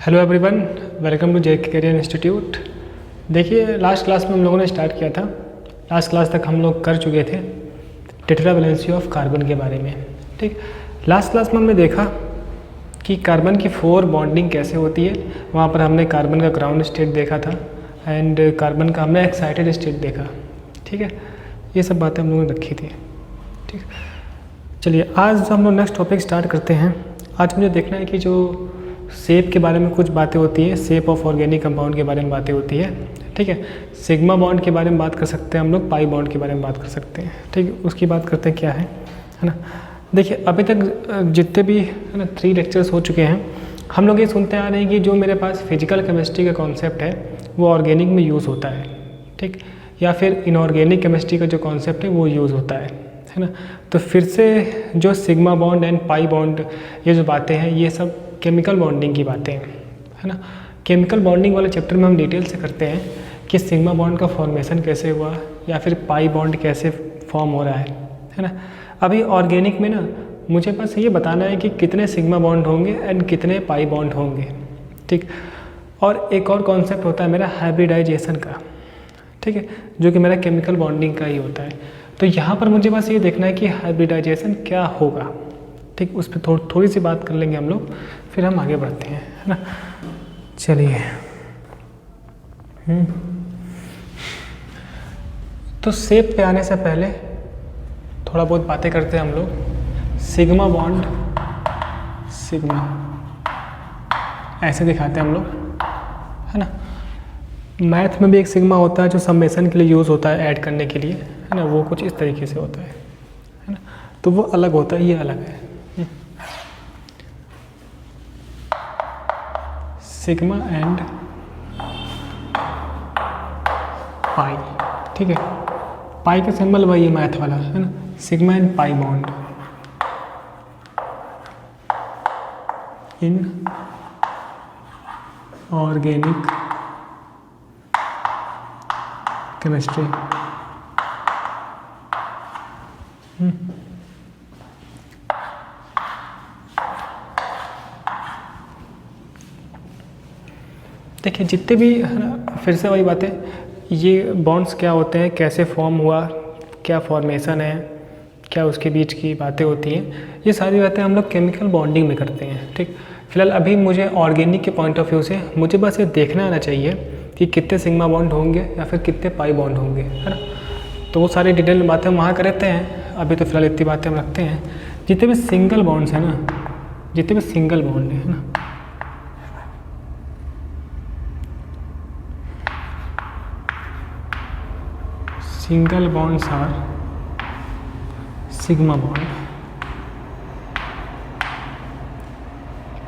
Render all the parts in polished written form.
Hello everyone, welcome to JK career institute. देखिए, last class में हम लोगों ने स्टार्ट किया था। लास्ट क्लास तक हम लोग कर चुके थे टेट्रावैलेंसी ऑफ कार्बन के बारे में। ठीक, लास्ट क्लास में हमने देखा कि कार्बन की 4 बॉन्डिंग कैसे होती है। वहाँ पर हमने कार्बन का ग्राउंड स्टेट देखा था एंड कार्बन का हमने एक्साइटेड स्टेट देखा। ठीक है, ये सब बातें हम लोगों ने रखी थी। ठीक, चलिए आज हम लोग नेक्स्ट टॉपिक स्टार्ट करते हैं। आज मुझे देखना है कि जो शेप के बारे में कुछ बातें होती है, शेप ऑफ ऑर्गेनिक कंपाउंड के बारे में बातें होती है। ठीक है, सिग्मा बॉन्ड के बारे में बात कर सकते हैं हम लोग, पाई बॉन्ड के बारे में बात कर सकते हैं। ठीक है, उसकी बात करते हैं क्या है ना। देखिए, अभी तक जितने भी है ना 3 लेक्चर्स हो चुके हैं, हम लोग ये सुनते आ रहे हैं कि जो मेरे पास फिजिकल केमिस्ट्री का कॉन्सेप्ट है वो ऑर्गेनिक में यूज़ होता है। ठीक, या फिर इनऑर्गेनिक केमिस्ट्री का जो कॉन्सेप्ट है वो यूज़ होता है ना। तो फिर से जो sigma bond and pi bond, ये जो बातें हैं ये सब केमिकल बॉन्डिंग की बातें हैं, है ना। केमिकल बॉन्डिंग वाले चैप्टर में हम डिटेल से करते हैं कि सिग्मा बॉन्ड का फॉर्मेशन कैसे हुआ या फिर पाई बॉन्ड कैसे फॉर्म हो रहा है ना। अभी ऑर्गेनिक में ना मुझे बस ये बताना है कि कितने सिग्मा बॉन्ड होंगे एंड कितने पाई बॉन्ड होंगे। ठीक, और एक और कॉन्सेप्ट होता है मेरा हाइब्रिडाइजेशन का। ठीक है, जो कि मेरा केमिकल बॉन्डिंग का ही होता है। तो यहाँ पर मुझे बस ये देखना है कि हाइब्रिडाइजेशन क्या होगा। ठीक, उस पर थोड़ी सी बात कर लेंगे हम लोग, फिर हम आगे बढ़ते हैं, है ना। चलिए, तो शेप पे आने से पहले थोड़ा बहुत बातें करते हैं हम लोग। सिग्मा बॉन्ड, सिग्मा ऐसे दिखाते हैं हम लोग, है ना। मैथ में भी एक सिग्मा होता है जो समेशन के लिए यूज़ होता है, ऐड करने के लिए, है ना। वो कुछ इस तरीके से होता है ना। तो वो अलग होता है, ये अलग है। Sigma and pi. ठीक है, पाई का सिंबल वही है मैथ वाला, है ना। Sigma and pi bond in organic chemistry. देखिए, जितने भी, है ना, फिर से वही बातें, ये बॉन्ड्स क्या होते हैं, कैसे फॉर्म हुआ, क्या फॉर्मेशन है, क्या उसके बीच की बातें होती हैं, ये सारी बातें हम लोग केमिकल बॉन्डिंग में करते हैं। ठीक, फिलहाल अभी मुझे ऑर्गेनिक के पॉइंट ऑफ व्यू से मुझे बस ये देखना आना चाहिए कि कितने सिग्मा बॉन्ड होंगे या फिर कितने पाई बॉन्ड होंगे, है ना। तो वो सारी डिटेल में बातें हम वहाँ करते हैं। अभी तो फिलहाल इतनी बातें हम रखते हैं। जितने भी सिंगल बॉन्ड्स हैं ना, जितने भी सिंगल बॉन्ड है ना, single bonds are sigma bond,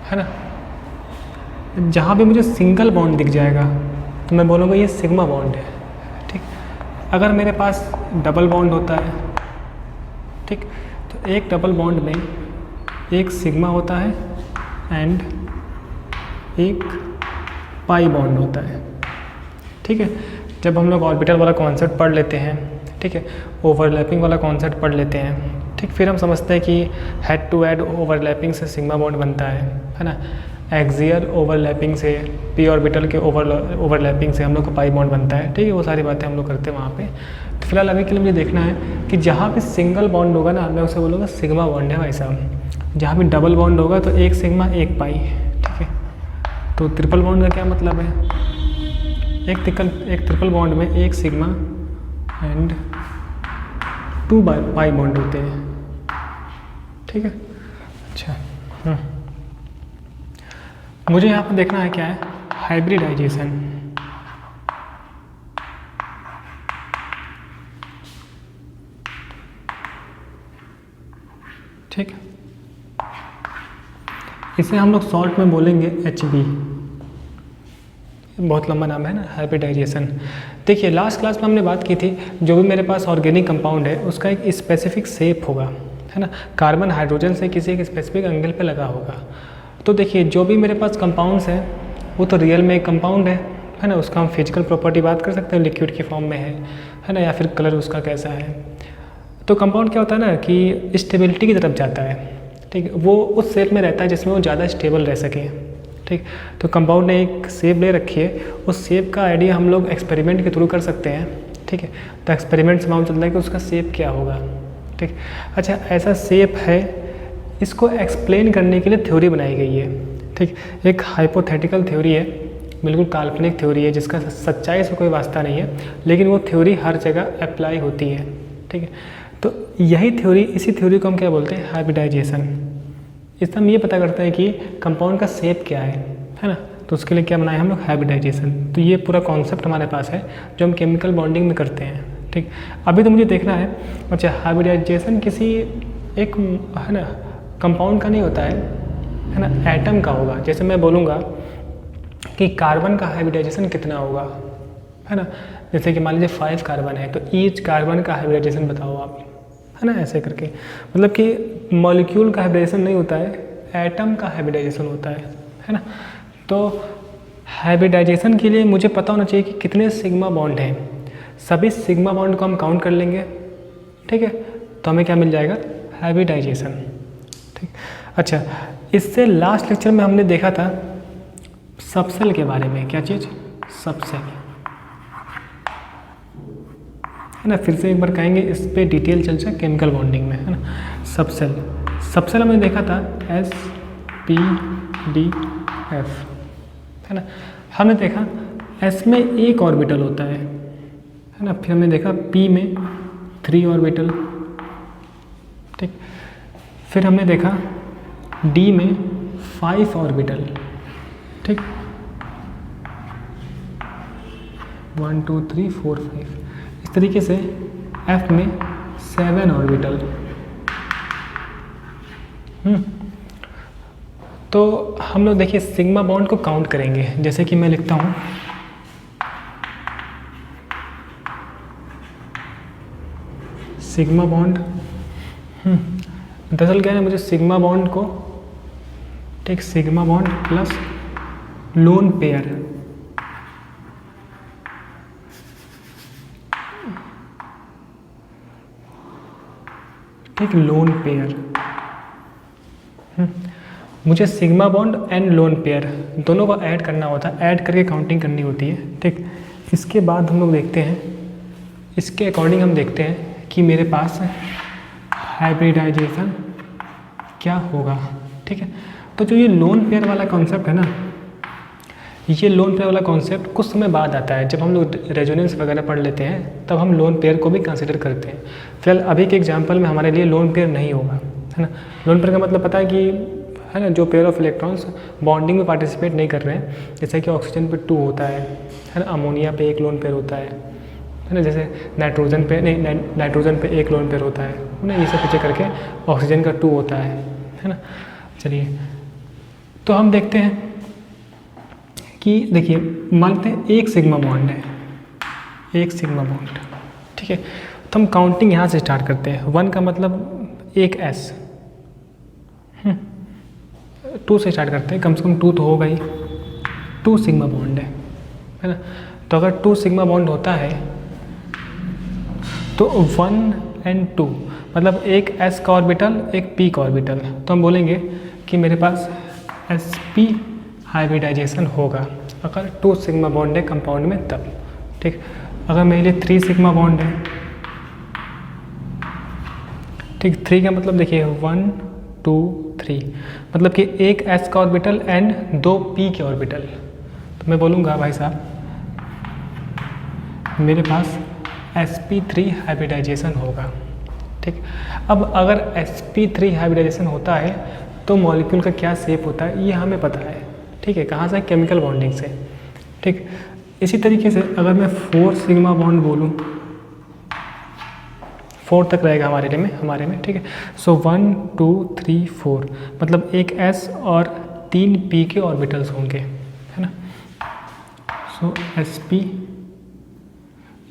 है ना। जहाँ भी मुझे सिंगल बॉन्ड दिख जाएगा तो मैं बोलूँगा ये सिग्मा बॉन्ड है। ठीक, अगर मेरे पास डबल बॉन्ड होता है, ठीक, तो एक डबल बॉन्ड में एक सिग्मा होता है एंड एक पाई बॉन्ड होता है। ठीक है, जब हम लोग ऑर्बिटल वाला कॉन्सेप्ट पढ़ लेते हैं, ठीक है, ओवरलैपिंग वाला कॉन्सेप्ट पढ़ लेते हैं, ठीक, फिर हम समझते हैं कि हेड टू हेड ओवरलैपिंग से सिग्मा बॉन्ड बनता है ना। एक्सियल ओवरलैपिंग से, पी ऑर्बिटल के ओवरलैपिंग से हम लोग को पाई बॉन्ड बनता है। ठीक है, वो सारी बातें हम लोग करते हैं वहाँ पे। तो फिलहाल अभी के लिए मुझे देखना है कि जहाँ भी सिंगल बॉन्ड होगा ना, मैं उसे बोलूँगा सिग्मा बॉन्ड है भाई साहब। जहाँ भी डबल बॉन्ड होगा तो एक सिग्मा एक पाई। ठीक है, तो ट्रिपल बॉन्ड का क्या मतलब है, एक ट्रिपल बॉन्ड में एक सिग्मा एंड 2 पाई बॉन्ड होते हैं। ठीक है, अच्छा, मुझे यहाँ पर देखना है क्या है, हाइब्रिडाइजेशन। ठीक, इसे हम लोग शॉर्ट में बोलेंगे HB। बहुत लंबा नाम है ना, हाइब्रिडाइजेशन। देखिए, लास्ट क्लास में हमने बात की थी, जो भी मेरे पास ऑर्गेनिक कंपाउंड है उसका एक स्पेसिफिक शेप होगा, है ना। कार्बन हाइड्रोजन से किसी एक स्पेसिफिक एंगल पे लगा होगा। तो देखिए, जो भी मेरे पास कंपाउंड्स हैं वो तो रियल में एक कंपाउंड है ना। उसका हम फिजिकल प्रॉपर्टी बात कर सकते हैं, लिक्विड की फॉर्म में है ना, या फिर कलर उसका कैसा है। तो कंपाउंड क्या होता है ना कि स्टेबिलिटी की तरफ जाता है। ठीक है, वो उस शेप में रहता है जिसमें वो ज़्यादा स्टेबल रह सके। ठीक। तो कंपाउंड ने एक शेप ले रखी है, उस शेप का आइडिया हम लोग एक्सपेरिमेंट के थ्रू कर सकते हैं, ठीक है। तो एक्सपेरिमेंट से मालूम चलता है कि उसका शेप क्या होगा, ठीक। अच्छा, ऐसा शेप है, इसको एक्सप्लेन करने के लिए थ्योरी बनाई गई है, ठीक। एक हाइपोथेटिकल थ्योरी है, बिल्कुल काल्पनिक थ्योरी है, जिसका सच्चाई से कोई वास्ता नहीं है, लेकिन वो थ्योरी हर जगह अप्लाई होती है, ठीक है। तो यही थ्योरी, इसी थ्योरी को हम क्या बोलते हैं, हाइब्रिडाइजेशन। इससे हम ये पता करते हैं कि कंपाउंड का शेप क्या है ना। तो उसके लिए क्या बनाए हम लोग, हाइब्रिडाइजेशन। तो ये पूरा कॉन्सेप्ट हमारे पास है जो हम केमिकल बॉन्डिंग में करते हैं, ठीक। अभी तो मुझे देखना है, अच्छा हाइब्रिडाइजेशन किसी एक है ना कंपाउंड का नहीं होता है ना, एटम का होगा। जैसे मैं बोलूँगा कि कार्बन का हाइब्रिडाइजेशन कितना होगा, है ना। जैसे कि मान लीजिए 5 कार्बन है, तो ईच कार्बन का हाइब्रिडाइजेशन बताओ आप, है ना, ऐसे करके। मतलब कि मॉलिक्यूल का हाइब्रिडाइजेशन नहीं होता है, एटम का हाइब्रिडाइजेशन होता है ना। तो हाइब्रिडाइजेशन के लिए मुझे पता होना चाहिए कि कितने सिग्मा बॉन्ड हैं। सभी सिग्मा बॉन्ड को हम काउंट कर लेंगे, ठीक है। तो हमें क्या मिल जाएगा, हाइब्रिडाइजेशन, ठीक। अच्छा, इससे लास्ट लेक्चर में हमने देखा था सबसेल के बारे में। क्या चीज़, सबसेल, है ना। फिर से एक बार कहेंगे, इस पे डिटेल चल जाए केमिकल बॉन्डिंग में, है ना। सबसेल, सबसेल हमने देखा था SPDF, है ना। हमने देखा S में एक ऑर्बिटल होता है ना। फिर हमने देखा P में 3 ऑर्बिटल, ठीक। फिर हमने देखा D में 5 ऑर्बिटल, ठीक। 1 2 3 4 5। इस तरीके से F में 7 ऑर्बिटल। तो हम लोग देखिए सिग्मा बॉन्ड को काउंट करेंगे। जैसे कि मैं लिखता हूँ सिग्मा बॉन्ड, दरअसल क्या है, मुझे सिग्मा बॉन्ड को, ठीक, sigma bond plus lone pair, ठीक, लोन पेयर। मुझे sigma bond and lone pair दोनों को ऐड करना होता है, ऐड करके काउंटिंग करनी होती है, ठीक। इसके बाद हम लोग देखते हैं, इसके अकॉर्डिंग हम देखते हैं कि मेरे पास हाइब्रिडाइजेशन क्या होगा, ठीक है। तो जो ये लोन पेयर वाला कॉन्सेप्ट है ना, ये लोन पेयर वाला कॉन्सेप्ट कुछ समय बाद आता है। जब हम लोग रेजोनेंस वगैरह पढ़ लेते हैं तब हम लोन पेयर को भी कंसिडर करते हैं। फिलहाल अभी के एग्जांपल में हमारे लिए लोन पेयर नहीं होगा, है ना। लोन पेयर का मतलब पता है कि, है ना, जो पेयर ऑफ इलेक्ट्रॉन्स बॉन्डिंग में पार्टिसिपेट नहीं कर रहे हैं। जैसे कि ऑक्सीजन पे 2 होता है ना, अमोनिया पे 1 लोन पेयर होता है ना। जैसे नाइट्रोजन पे नहीं, नाइट्रोजन पे 1 लोन पेयर होता है ना। ये सब पीछे करके ऑक्सीजन का 2 होता है ना। चलिए, तो हम देखते हैं कि देखिए मानते हैं एक सिग्मा बॉन्ड है, एक सिग्मा बॉन्ड, ठीक है। तो हम काउंटिंग यहाँ से स्टार्ट करते हैं। 1 का मतलब एक S, 2 से स्टार्ट करते हैं, कम से कम 2 तो होगा ही। 2 सिग्मा बॉन्ड है ना। तो अगर 2 सिग्मा बॉन्ड होता है तो 1 and 2 मतलब एक S का ऑर्बिटल, एक P का ऑर्बिटल। तो हम बोलेंगे कि मेरे पास sp हाइब्रिडाइजेशन होगा अगर 2 सिग्मा बॉन्ड है कंपाउंड में तब, ठीक। अगर मेरे लिए 3 सिग्मा बॉन्ड है, ठीक, 3 का मतलब देखिए 1 2 3 मतलब कि एक S का ऑर्बिटल एंड 2 P के ऑर्बिटल। तो मैं बोलूँगा भाई साहब मेरे पास sp3 हाइब्रिडाइजेशन होगा, ठीक। अब अगर sp3 हाइब्रिडाइजेशन होता है तो मॉलिक्यूल का क्या शेप होता है ये हमें पता है, ठीक है। कहाँ से, केमिकल बॉन्डिंग से, ठीक। इसी तरीके से अगर मैं 4 सिग्मा बॉन्ड बोलूँ, 4 तक रहेगा हमारे में, ठीक है। सो 1 2 3 4 मतलब एक S और 3 P के ऑर्बिटल्स होंगे, है ना। सो sp,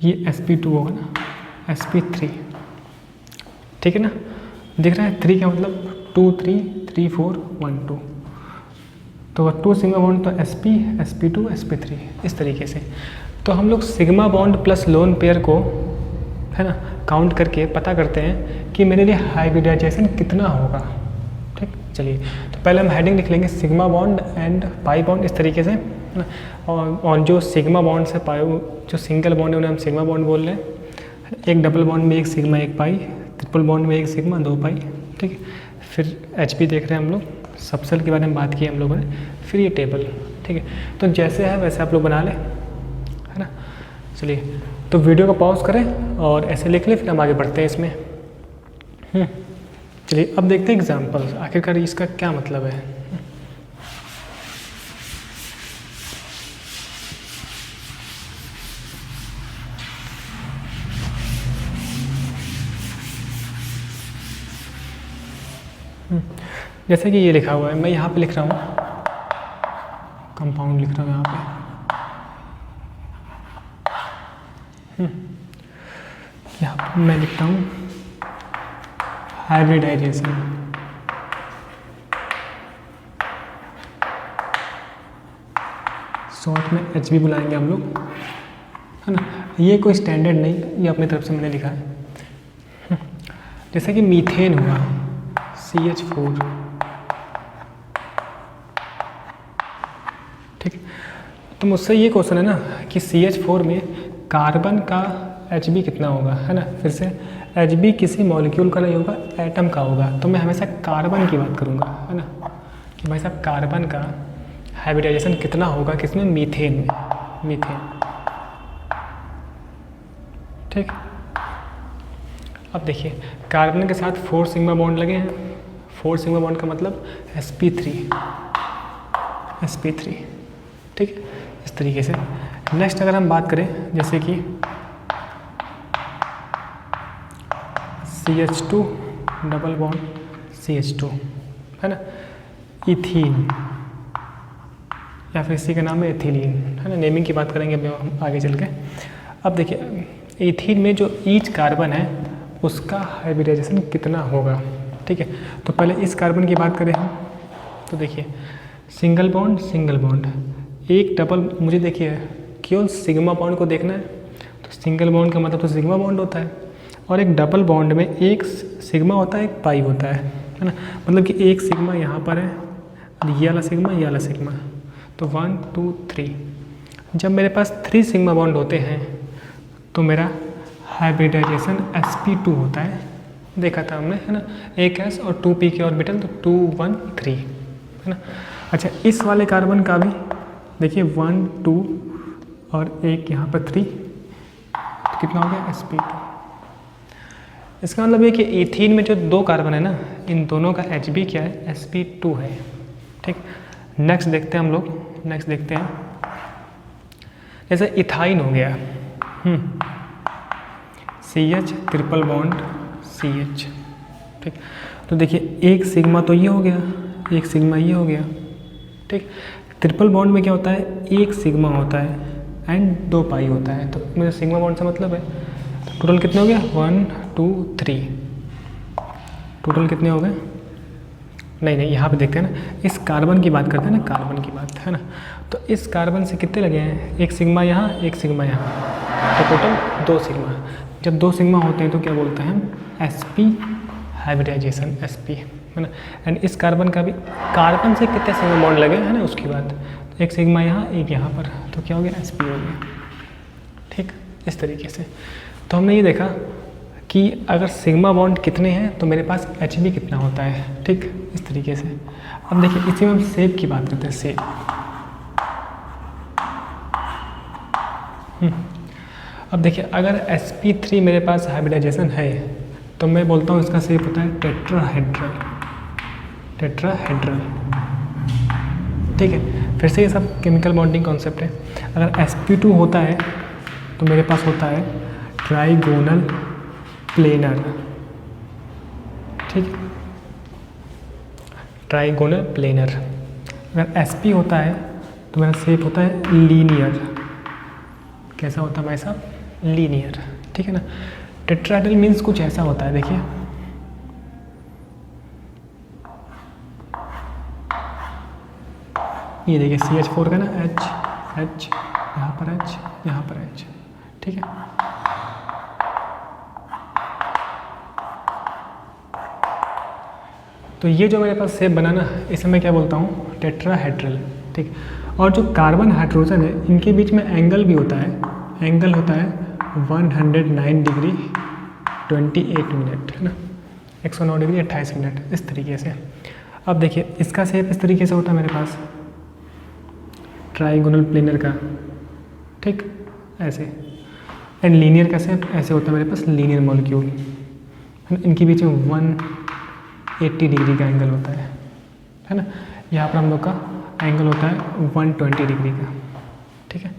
ये sp2 होगा ना, sp3, ठीक है ना। दिख रहा है 3 का मतलब 2 3 3 4 1 2। तो 2 सिग्मा बॉन्ड तो sp sp2 sp3 इस तरीके से। तो हम लोग sigma bond plus lone pair को, है ना, काउंट करके पता करते हैं कि मेरे लिए हाइब्रिडाइजेशन कितना होगा, ठीक। चलिए, तो पहले हम हेडिंग लिख लेंगे sigma bond and pi bond, इस तरीके से, है ना। और जो सिग्मा बॉन्ड से पाई, जो सिंगल बॉन्ड है उन्हें हम सिग्मा बॉन्ड बोल रहे हैं। एक डबल बॉन्ड में एक सिग्मा एक पाई, ट्रिपल बॉन्ड में एक सिग्मा दो पाई, ठीक है। फिर HP देख रहे हैं हम लोग, सबसेल के बारे में बात की हम लोगों ने, फिर ये टेबल, ठीक है। तो जैसे है वैसे आप लोग बना लें, है ना। चलिए तो वीडियो को पॉज करें और ऐसे लिख लें, फिर हम आगे बढ़ते हैं इसमें। चलिए अब देखते हैं एग्जाम्पल, आखिरकार इसका क्या मतलब है। जैसे कि ये लिखा हुआ है, मैं यहाँ पे लिख रहा हूँ कंपाउंड, लिख रहा हूँ यहाँ पे। यहाँ पे मैं लिखता हूँ हाइब्रिडाइजेशन, शॉर्ट में HB बुलाएंगे हम लोग, है ना। ये कोई स्टैंडर्ड नहीं, ये अपनी तरफ से मैंने लिखा है। जैसे कि मीथेन हुआ CH4, ठीक। तो मुझसे ये क्वेश्चन है ना कि CH4 में कार्बन का HB कितना होगा, है ना। फिर से HB किसी मॉलिक्यूल का नहीं होगा, एटम का होगा। तो मैं हमेशा कार्बन की बात करूँगा, है ना, कि भाई साहब कार्बन का हाइब्रिडाइजेशन कितना होगा, किसमें, मीथेन में, मीथेन, ठीक। अब देखिए कार्बन के साथ 4 सिग्मा बॉन्ड लगे हैं। 4 सिग्मा बॉन्ड का मतलब sp3, ठीक है, इस तरीके से। नेक्स्ट अगर हम बात करें जैसे कि CH2 डबल बॉन्ड CH2, है ना, इथीन, या फिर इसी का नाम है एथिलीन, है ना। नेमिंग की बात करेंगे अभी हम आगे चल के। अब देखिए इथीन में जो ईच कार्बन है उसका हाइब्रिडाइजेशन कितना होगा, ठीक है। तो पहले इस कार्बन की बात करें हम, तो देखिए सिंगल बॉन्ड, एक डबल, मुझे देखिए केवल सिग्मा बॉन्ड को देखना है, तो सिंगल बॉन्ड का मतलब तो सिग्मा बॉन्ड होता है, और एक डबल बॉन्ड में एक सिग्मा होता है, एक पाई होता है ना। मतलब कि एक सिग्मा यहाँ पर है, ये वाला सिग्मा, तो 1 2 3। जब मेरे पास 3 सिग्मा बॉन्ड होते हैं तो मेरा हाइब्रिडाइजेशन sp2 होता है, देखा था हमने, है ना। एक S और 2 p के ऑर्बिटल, तो 2 1 3, है ना। अच्छा इस वाले कार्बन का भी देखिए 1 2 और एक यहाँ पर 3, तो कितना हो गया, sp2। इसका मतलब ये कि इथीन में जो 2 कार्बन है ना, इन दोनों का HB क्या है, sp2 है, ठीक। नेक्स्ट देखते हैं हम लोग, नेक्स्ट देखते हैं जैसे इथाइन हो गया, CH ट्रिपल बॉन्ड CH, ठीक। तो देखिए एक सिग्मा तो ये हो गया, एक सिग्मा ये हो गया, ठीक। ट्रिपल बॉन्ड में क्या होता है, एक सिग्मा होता है एंड 2 पाई होता है, तो मेरा सिग्मा बॉन्ड से मतलब है। टोटल कितने हो गया, 1 2 3, टोटल कितने हो गए, नहीं यहाँ पे देखते हैं ना, इस कार्बन की बात करते हैं ना, कार्बन की बात, है ना। तो इस कार्बन से कितने लगे हैं, एक सिग्मा यहाँ, एक सिग्मा यहाँ, तो टोटल 2 सिग्मा। जब 2 सिग्मा होते हैं तो क्या बोलते हैं हम, sp हाइब्रिडाइजेशन, sp, है ना। एंड इस कार्बन का भी, कार्बन से कितने सिग्मा बॉन्ड लगे, है ना, उसकी बात। तो एक सिग्मा यहाँ, एक यहाँ पर, तो क्या हो गया, sp हो गया, ठीक, इस तरीके से। तो हमने ये देखा कि अगर सिग्मा बॉन्ड कितने हैं तो मेरे पास HB कितना होता है, ठीक, इस तरीके से। अब देखिए इसी में हम शेप की बात करते हैं, शेप। अब देखिए अगर sp3 मेरे पास हाइब्रिडाइजेशन है तो मैं बोलता हूँ इसका शेप होता है टेट्राहेड्रल, ठीक है। फिर से ये सब केमिकल बॉन्डिंग कॉन्सेप्ट है। अगर sp2 होता है तो मेरे पास होता है ट्राइगोनल प्लेनर, ठीक, ट्राइगोनल प्लेनर। अगर sp होता है तो मेरा शेप होता है लीनियर, कैसा होता है भाई साहब, लीनियर, ठीक है ना। टेट्राहेड्रल मीन्स कुछ ऐसा होता है, देखिए ये देखिए CH4 का ना H यहाँ पर H, यहाँ पर H, ठीक है। तो ये जो मेरे पास शेप बना ना, इसे मैं क्या बोलता हूँ, टेट्राहेड्रल। ठीक, और जो कार्बन हाइड्रोजन है इनके बीच में एंगल भी होता है, एंगल होता है 109 डिग्री 28 मिनट, है ना, 109 डिग्री 28 मिनट, इस तरीके से। अब देखिए इसका शेप इस तरीके से होता है मेरे पास, ट्राइगोनल प्लेनर का, ठीक, ऐसे। एंड लीनियर का शेप ऐसे होता है मेरे पास, लीनियर मॉलिक्यूल। इनके बीच में 180 डिग्री का एंगल होता है ना। यहाँ पर हम लोग का एंगल होता है 120 डिग्री का, ठीक है।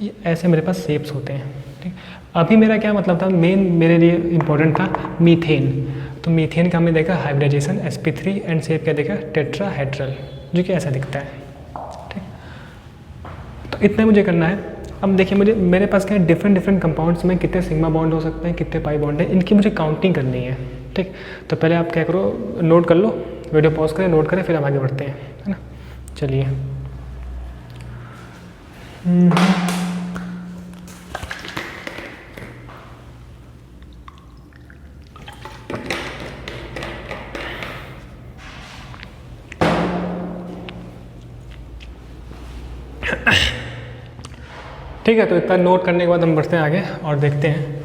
ये ऐसे मेरे पास शेप्स होते हैं, ठीक। अभी मेरा क्या मतलब था, मेन मेरे लिए इम्पोर्टेंट था मीथेन। तो मीथेन का हमने देखा हाइब्रिडाइजेशन sp3 एंड शेप क्या देखा, टेट्राहेड्रल, जो कि ऐसा दिखता है, ठीक। तो इतना मुझे करना है। अब देखिए मुझे, मेरे पास क्या है, डिफरेंट कंपाउंड्स में कितने सिग्मा बॉन्ड हो सकते हैं, कितने पाई बॉन्ड है, इनकी मुझे काउंटिंग करनी है, ठीक। तो पहले आप क्या करो, नोट कर लो, वीडियो पॉज करें, नोट करें, फिर हम आगे बढ़ते हैं, है ना। चलिए, ठीक है। तो इतना नोट करने के बाद हम बढ़ते हैं आगे और देखते हैं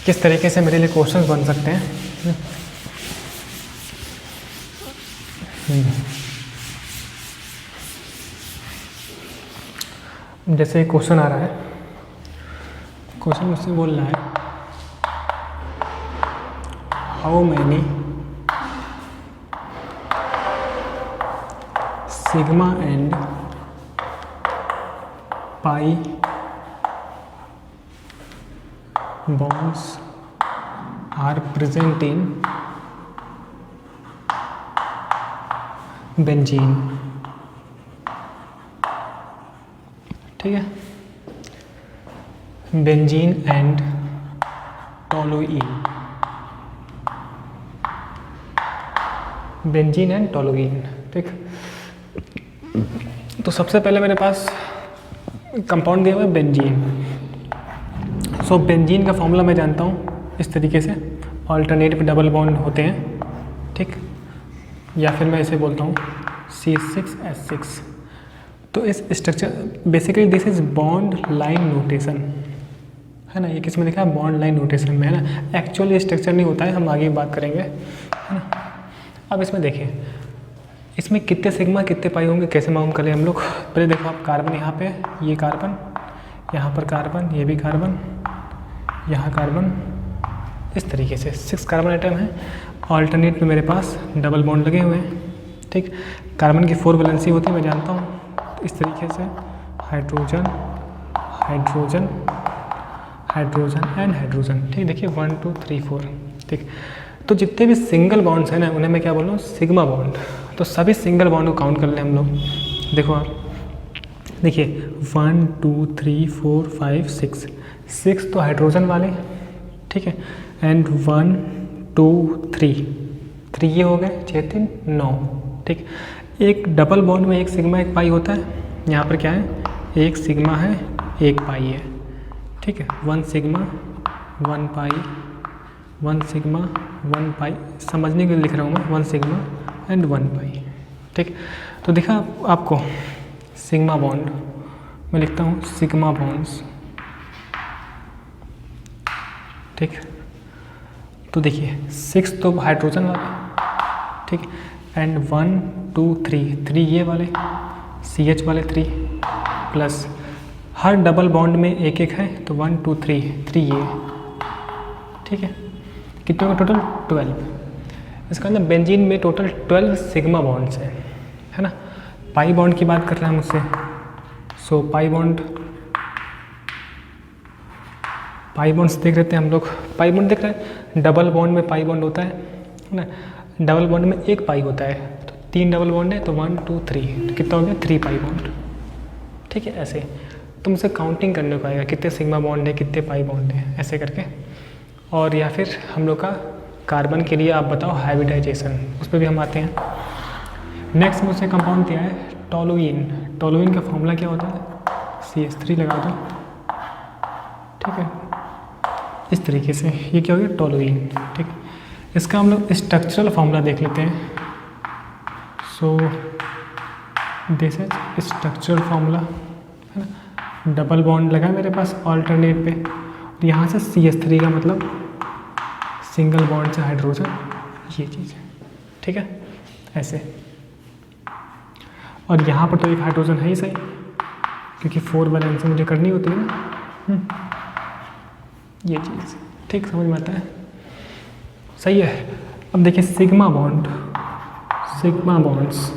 किस तरीके से मेरे लिए क्वेश्चंस बन सकते हैं। जैसे क्वेश्चन आ रहा है, क्वेश्चन मुझसे बोल रहा है, how many sigma and pi bonds are present in benzene, ठीक है, benzene and toluene, benzene and toluene, ठीक। तो सबसे पहले मेरे पास कंपाउंड दिया हुआ है बेंजीन। सो बेंजीन का फॉर्मूला मैं जानता हूँ इस तरीके से, ऑल्टरनेटिव डबल बॉन्ड होते हैं, ठीक, या फिर मैं इसे बोलता हूँ C6H6। तो इस structure, basically this is bond line notation, है ना। ये किस में लिखा है, बॉन्ड लाइन नोटेशन में, है ना। एक्चुअली स्ट्रक्चर नहीं होता है, हम आगे बात करेंगे, है ना। अब इसमें देखिए, इसमें कितने सिग्मा कितने पाई होंगे, कैसे मालूम करें हम लोग। पहले देखो आप, कार्बन यहाँ पे, ये कार्बन, यहाँ पर कार्बन, ये भी कार्बन, यहाँ कार्बन, इस तरीके से 6 कार्बन आइटम है। ऑल्टरनेट में मेरे पास डबल बॉन्ड लगे हुए हैं, ठीक। कार्बन की 4 वैलेंसी होती है, मैं जानता हूँ। तो इस तरीके से hydrogen, hydrogen, hydrogen and hydrogen, ठीक। देखिए 1 2 3 4, ठीक। तो जितने भी सिंगल बॉन्ड्स हैं ना, उन्हें मैं क्या बोल रहा हूँ, सिग्मा बॉन्ड। तो सभी सिंगल बॉन्ड को काउंट कर लें हम लोग। देखो आप, देखिए 1 2 3 4 5 6 तो हाइड्रोजन वाले, ठीक है। एंड 1 2 3 ये हो गए, 6 3 9, ठीक। एक डबल बॉन्ड में एक सिग्मा एक पाई होता है। यहाँ पर क्या है, एक सिग्मा है एक पाई है, ठीक है। 1 सिग्मा 1 पाई, 1 सिग्मा 1 पाई, समझने के लिए लिख रहा हूँ मैं, 1 सिग्मा एंड 1 पाई, ठीक। तो देखा आपको सिग्मा बॉन्ड, मैं लिखता हूँ सिग्मा बॉन्ड्स, ठीक। तो देखिए 6 तो हाइड्रोजन वाले, ठीक, एंड 1 2 3 ये वाले CH वाले 3 प्लस हर डबल बॉन्ड में एक एक है, तो 1 2 3 ये, ठीक है। कितने का टोटल 12। इसका मतलब बेंजीन में टोटल 12 सिग्मा बॉन्ड्स हैं, है ना। पाई बॉन्ड की बात कर रहे हैं मुझसे, सो पाई बॉन्ड्स देख लेते हैं हम लोग। पाई बॉन्ड देख रहे हैं, डबल बॉन्ड में पाई बॉन्ड होता है ना। डबल बॉन्ड में एक पाई होता है, तो 3 डबल बॉन्ड है, तो 1 2 3, तो कितना हो गया 3 पाई बॉन्ड, ठीक है। ऐसे तो मुझसे काउंटिंग करने को आएगा, कितने सिग्मा बॉन्ड है, कितने पाई बॉन्ड है, ऐसे करके। और या फिर हम लोग का कार्बन के लिए आप बताओ हाइब्रिडाइजेशन, उस पर भी हम आते हैं। नेक्स्ट मुझसे कंपाउंड दिया है टोलुइन। टोलुइन का फॉर्मूला क्या होता है, CH3 लगा दो, ठीक है। इस तरीके से ये क्या हो गया टोलुइन, ठीक। इसका हम लोग स्ट्रक्चरल फार्मूला देख लेते हैं। So this is structural formula, है ना। डबल बॉन्ड लगा मेरे पास ऑल्टरनेट पे, और यहाँ से CH3 का मतलब सिंगल बॉन्ड से हाइड्रोजन, ये चीज़ है, ठीक है, ऐसे। और यहाँ पर तो एक हाइड्रोजन है ही सही, क्योंकि 4 बैलेंस मुझे करनी होती है ना। ये चीज़ ठीक समझ में आता है, सही है। अब देखिए सिग्मा बॉन्ड, सिग्मा बॉन्ड्स,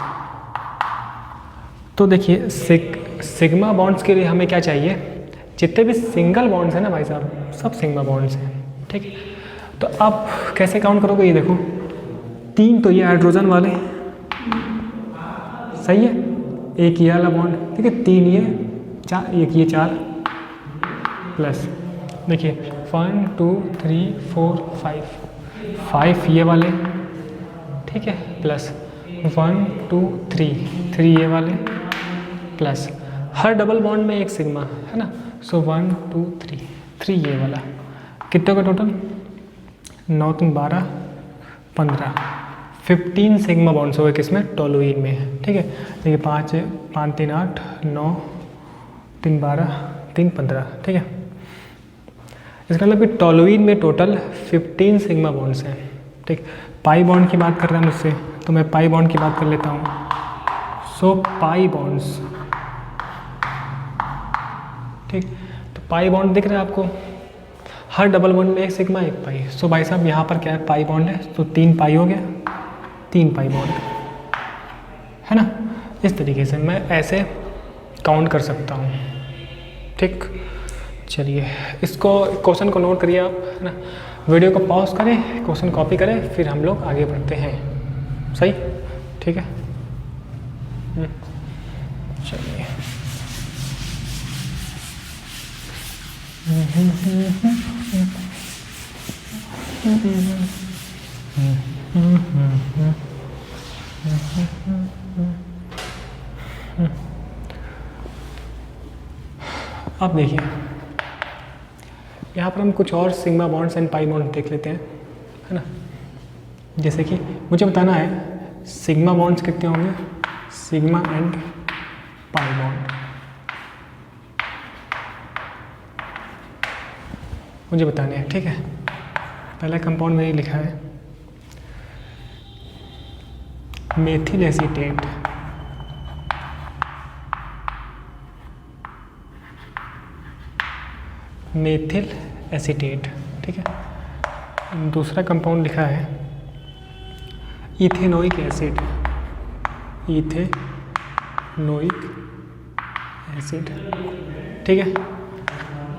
तो देखिए सिग्मा बॉन्ड्स के लिए हमें क्या चाहिए, जितने भी सिंगल बॉन्ड्स हैं ना भाई साहब, सब सिग्मा बॉन्ड्स हैं, ठीक है। तो आप कैसे काउंट करोगे, ये देखो 3 तो ये हाइड्रोजन वाले, सही है, एक ये वाला बॉन्ड, ठीक है, 3 ये, 4, एक ये 4, प्लस देखिए 1 2 3 4 5 ये वाले, ठीक है, प्लस 1 2 3 ये वाले, प्लस हर डबल बॉन्ड में एक सिग्मा, है ना। सो 1 2 3 ये वाला, कितने का टोटल, 9 3 12 15, 15 सिग्मा बॉन्ड्स हो गए किसमें, टोलुइन में, ठीक है। देखिए 5 3 8 9 3 12 3 15, ठीक है। इसका मतलब कि टोलुइन में टोटल 15 सिग्मा बॉन्ड्स हैं, ठीक। पाई बॉन्ड की बात कर रहा है मुझसे, तो मैं पाई बॉन्ड की बात कर लेता हूँ। सो पाई बॉन्ड्स, ठीक, तो पाई बॉन्ड दिख रहा है आपको, हर डबल बॉन्ड में एक सिग्मा एक पाई। सो भाई साहब यहाँ पर क्या है, पाई बॉन्ड है, तो 3 पाई हो गया, 3 पाई बॉन्ड, है ना। इस तरीके से मैं ऐसे काउंट कर सकता हूँ, ठीक। चलिए इसको क्वेश्चन को नोट करिए आप, है ना। वीडियो को पॉज करें, क्वेश्चन कॉपी करें, फिर हम लोग आगे बढ़ते हैं, सही, ठीक है। चलिए अब देखिए यहाँ पर हम कुछ और sigma bonds and pi bond देख लेते हैं, है ना। जैसे कि मुझे बताना है सिग्मा बॉन्ड्स कितने होंगे, सिग्मा एंड पाई बॉन्ड मुझे बताने हैं, ठीक है। पहला कंपाउंड मैंने लिखा है मेथिल एसीटेट, मेथिल एसीटेट, ठीक है। दूसरा कंपाउंड लिखा है इथेनोइक एसिड, इथेनोइक एसिड, ठीक है।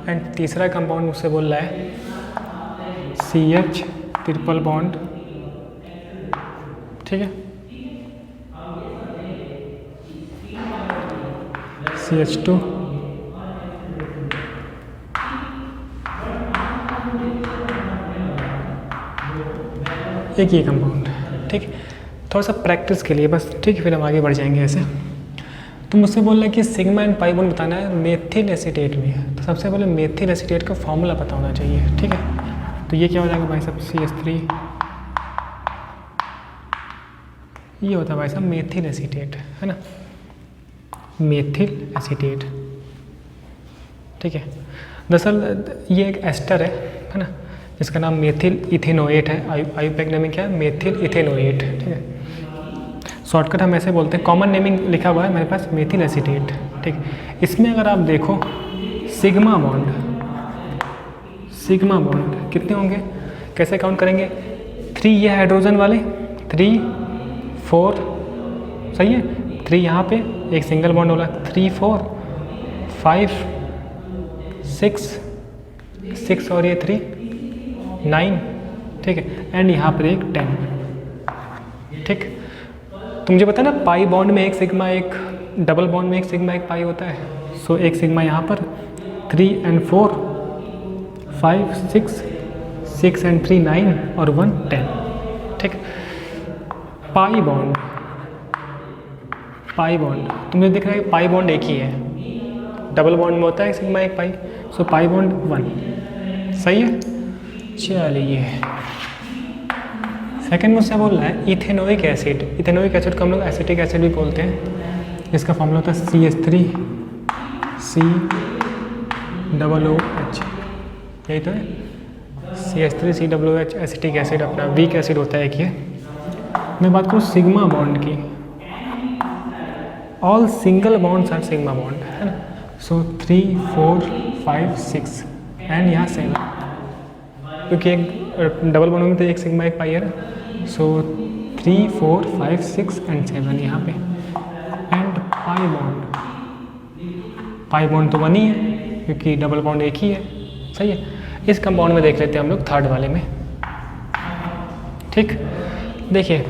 एंड तीसरा कंपाउंड मुझसे बोल रहा है CH ट्रिपल बॉन्ड, ठीक है, CH2 एक ये कंपाउंड, ठीक। थोड़ा सा प्रैक्टिस के लिए बस, ठीक है, फिर हम आगे बढ़ जाएंगे ऐसे। तो मुझसे बोल रहा है कि सिग्मा एंड पाई बॉन्ड बताना है मेथिल एसीटेट में, तो सबसे पहले मेथिल एसीटेट का फॉर्मूला पता होना चाहिए, ठीक है। तो ये क्या हो जाएगा भाई साहब, CH3, ये होता है भाई साहब मेथिल एसीटेट, है ना, मेथिल एसीटेट, ठीक है। दरअसल ये एक एस्टर है ना, जिसका नाम मेथिल इथेनोएट है, आयुपैक नेमिंग क्या है, मेथिल इथेनोएट, ठीक है। शॉर्टकट हम ऐसे बोलते हैं, कॉमन नेमिंग लिखा हुआ है मेरे पास मेथिल एसीटेट, ठीक। इसमें अगर आप देखो सिग्मा बॉन्ड कितने होंगे, कैसे काउंट करेंगे, 3 ये हाइड्रोजन वाले, 3 4, सही है, 3 यहाँ पे एक सिंगल बॉन्ड वाला, 3 4 5 6 और ये 3 9, ठीक है। एंड यहाँ पर एक 10, ठीक। तो मुझे पता है ना पाई बॉन्ड में एक सिग्मा, एक डबल बॉन्ड में एक सिग्मा एक पाई होता है। सो एक सिग्मा यहाँ पर, 3 and 4 5 6 and 3 9 और 1 10, ठीक। पाई बॉन्ड तो मुझे दिख रहा है पाई बॉन्ड एक ही है, डबल बॉन्ड में होता है सिग्मा एक पाई। सो पाई बॉन्ड 1, सही है। चलिए सेकेंड मुझसे बोल रहा है इथेनोइक एसिड। इथेनोइक एसिड को हम लोग एसिटिक एसिड भी बोलते हैं। इसका फॉर्मूला होता है CH3COOH, यही तो है CH3COOH एसिटिक एसिड, अपना वीक एसिड होता है एक ये। मैं बात करूँ सिग्मा बॉन्ड की, all single bonds are sigma bond, है ना। सो 3 4 5 6 एंड यहाँ 7, क्योंकि एक डबल बॉन्ड में तो एक सिग्मा एक पाई है ना। सो 3 4 5 6 एंड 7 यहाँ पे, एंड पाई बॉन्ड तो 1 ही है क्योंकि डबल बॉन्ड एक ही है, सही है। इस कंपाउंड में देख लेते हैं हम लोग थर्ड वाले में, ठीक। देखिए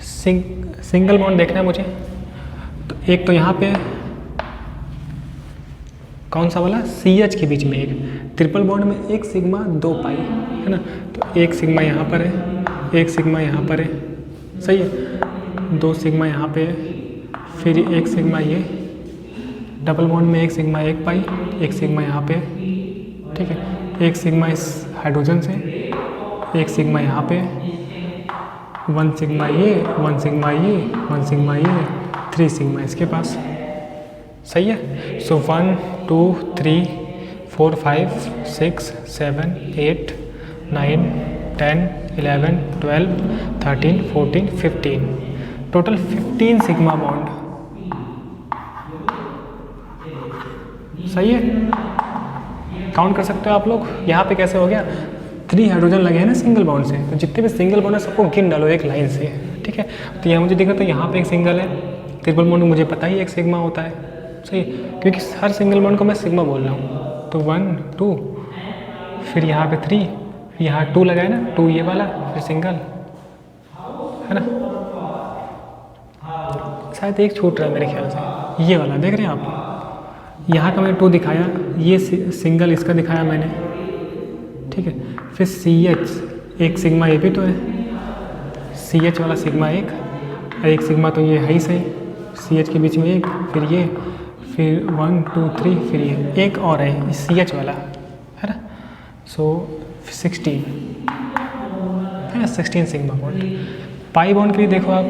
सिंगल बॉन्ड देखना है मुझे, तो एक तो यहाँ पे कौन सा वाला CH के बीच में एक, ट्रिपल बॉन्ड में एक सिग्मा 2 पाई, है ना। तो एक सिग्मा यहाँ पर है, एक सिग्मा यहाँ पर है, सही है। 2 सिग्मा यहाँ पे है, फिर एक सिग्मा ये, डबल बॉन्ड में एक सिग्मा 1 पाई, एक सिग्मा यहाँ पे, ठीक है। एक सिग्मा इस हाइड्रोजन से, एक सिग्मा यहाँ पे, 1 सिग्मा ये, 1 सिग्मा ये, 1 सिग्मा ये, 3 सिग्मा इसके पास, सही है। सो 1 2 3 4 5 6 7 8 9 10 11 12 13 14 15, टोटल 15 सिग्मा बॉन्ड, सही है। काउंट कर सकते हो आप लोग। यहाँ पे कैसे हो गया, 3 हाइड्रोजन लगे हैं ना सिंगल बॉन्ड से, तो जितने भी सिंगल बॉन्ड है सबको गिन डालो एक लाइन से, ठीक है। तो यहाँ मुझे दिख रहा था यहाँ पे एक सिंगल है, ट्रिपल बॉन्ड मुझे पता ही एक सिग्मा होता है, सही है, क्योंकि हर सिंगल बॉन्ड को मैं सिग्मा बोल रहा हूँ। तो 1 2, फिर यहाँ पे 3, यहाँ 2 लगा है ना, 2 ये वाला, फिर सिंगल, है ना। शायद एक छूट रहा है मेरे ख्याल से, ये वाला देख रहे हैं आप, यहाँ का मैंने 2 दिखाया, ये सिंगल इसका दिखाया मैंने, ठीक है। फिर CH एक सिग्मा ये भी तो है, CH वाला सिग्मा एक, और एक सिग्मा तो ये है ही सही, CH के बीच में एक, फिर ये, फिर 1 2 3, फिर ये एक और है CH वाला, है ना। सो 16 है ना, 16 सिग्मा बॉन्ड। पाई बॉन्ड के लिए देखो आप,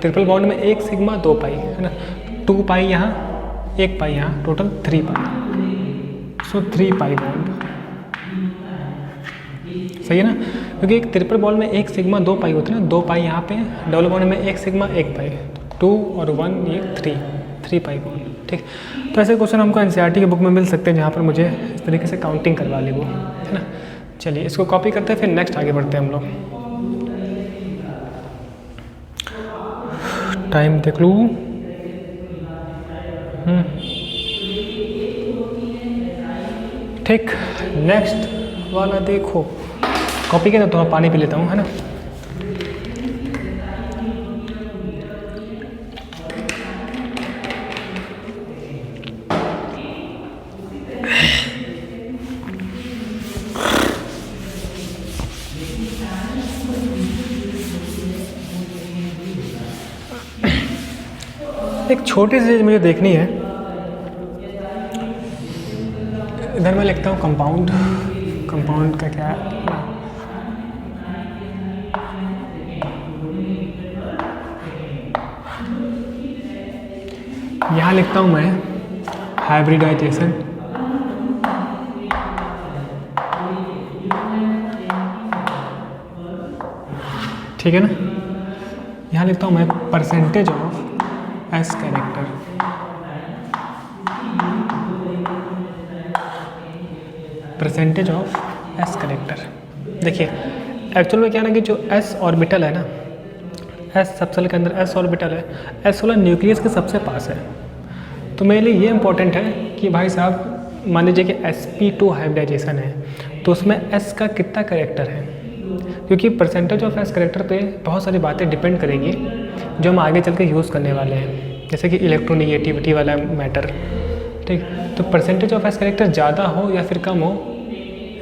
ट्रिपल बॉन्ड में एक सिग्मा 2 पाई, है ना, 2 पाई यहाँ, 1 पाई यहाँ, टोटल 3 पाई। सो 3 पाई बॉन्ड, सही है ना, क्योंकि एक ट्रिपल बॉन्ड में एक सिग्मा 2 पाई होते हैं ना, 2 पाई यहाँ पे, डबल बॉन्ड में एक सिग्मा 1 पाई, 2 और 1 ये 3 पाई बॉन्ड, ठीक। तो ऐसे क्वेश्चन हमको NCERT की बुक में मिल सकते हैं जहाँ पर मुझे इस तरीके से काउंटिंग करवा ली वो, है ना। चलिए इसको कॉपी करते हैं, फिर नेक्स्ट आगे बढ़ते हैं हम लोग। टाइम देख लूँ, ठीक। नेक्स्ट वाला देखो, कॉपी के ना तो मैं पानी पी लेता हूँ, है ना। एक छोटी सी चीज़ मुझे देखनी है, इधर मैं लिखता हूँ कंपाउंड। कंपाउंड का क्या है, यहाँ लिखता हूँ मैं हाइब्रिडाइजेशन, ठीक है ना। यहाँ लिखता हूँ मैं percentage of S character, percentage of S character. देखिए एक्चुअल में क्या ना कि जो S ऑर्बिटल है ना, S सबसेल के अंदर S ऑर्बिटल है, S वाला न्यूक्लियस के सबसे पास है। तो मेरे लिए ये इंपॉर्टेंट है कि भाई साहब मान लीजिए कि sp2 हाइब्रिडाइजेशन है, तो उसमें S का कितना कैरेक्टर है, क्योंकि परसेंटेज ऑफ S कैरेक्टर पे बहुत सारी बातें डिपेंड करेंगी जो हम आगे चल के यूज़ करने वाले हैं, जैसे कि इलेक्ट्रोनिगेटिविटी वाला मैटर, ठीक। तो परसेंटेज ऑफ S कैरेक्टर ज़्यादा हो या फिर कम हो,